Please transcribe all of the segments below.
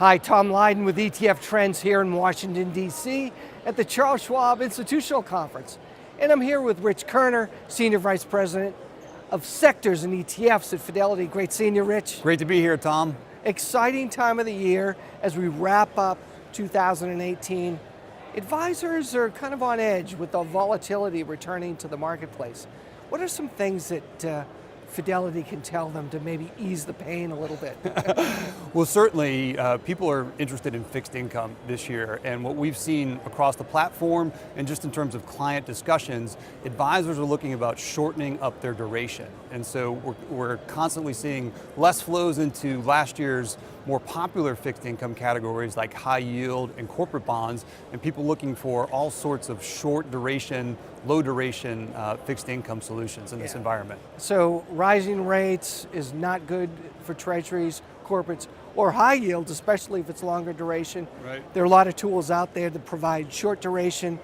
Hi, Tom Lydon with ETF Trends here in Washington, D.C. at the Charles Schwab Institutional Conference. And I'm here with Rich Kerner, Senior Vice President of Sectors and ETFs at Fidelity. Great seeing you, Rich. Great to be here, Tom. Exciting time of the year as we wrap up 2018. Advisors are kind of on edge with the volatility returning to the marketplace. What are some things that Fidelity can tell them to maybe ease the pain a little bit? Well, certainly people are interested in fixed income this year, and what we've seen across the platform and just in terms of client discussions, advisors are looking about shortening up their duration. And so we're constantly seeing less flows into last year's more popular fixed income categories like high yield and corporate bonds, and people looking for all sorts of short duration, low duration fixed income solutions in this environment. So rising rates is not good for treasuries, corporates, or high yields, especially if it's longer duration. Right. There are a lot of tools out there that provide short duration,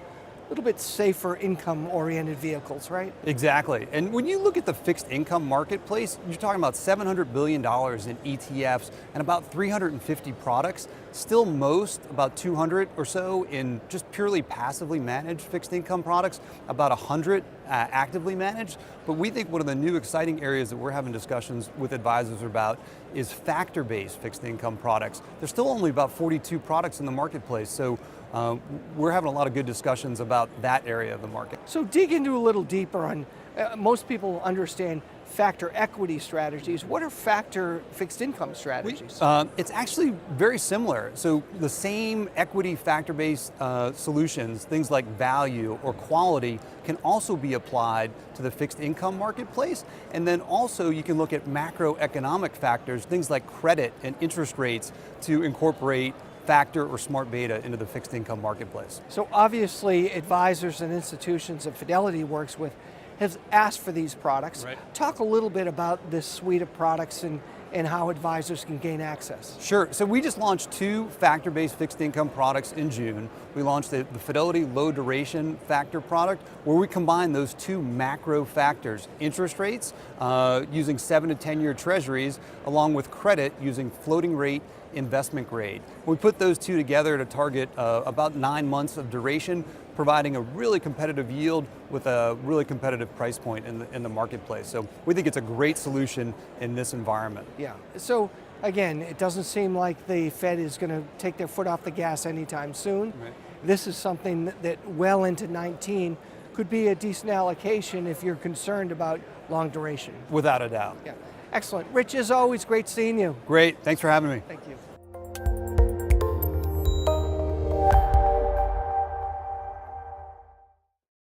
a little bit safer income-oriented vehicles, right? Exactly, and when you look at the fixed income marketplace, you're talking about $700 billion in ETFs and about 350 products, still most, about 200 or so in just purely passively managed fixed income products, about 100 actively managed. But we think one of the new exciting areas that we're having discussions with advisors about is factor-based fixed income products. There's still only about 42 products in the marketplace, so we're having a lot of good discussions about that area of the market. So dig into a little deeper on, most people understand factor equity strategies. What are factor fixed income strategies? It's actually very similar. So the same equity factor-based solutions, things like value or quality, can also be applied to the fixed income marketplace. And then also you can look at macroeconomic factors, things like credit and interest rates, to incorporate factor or smart beta into the fixed income marketplace. So obviously advisors and institutions that Fidelity works with have asked for these products. Right. Talk a little bit about this suite of products and how advisors can gain access. Sure, so we just launched two factor-based fixed income products in June. We launched the Fidelity Low Duration Factor product, where we combine those two macro factors, interest rates using 7 to 10 year treasuries, along with credit using floating rate investment grade. We put those two together to target about 9 months of duration, providing a really competitive yield with a really competitive price point in the marketplace. So we think it's a great solution in this environment. Yeah, so again, it doesn't seem like the Fed is going to take their foot off the gas anytime soon. Right. This is something that well into 19 could be a decent allocation if you're concerned about long duration. Without a doubt. Yeah, excellent. Rich, as always, great seeing you. Great, thanks for having me. Thank you.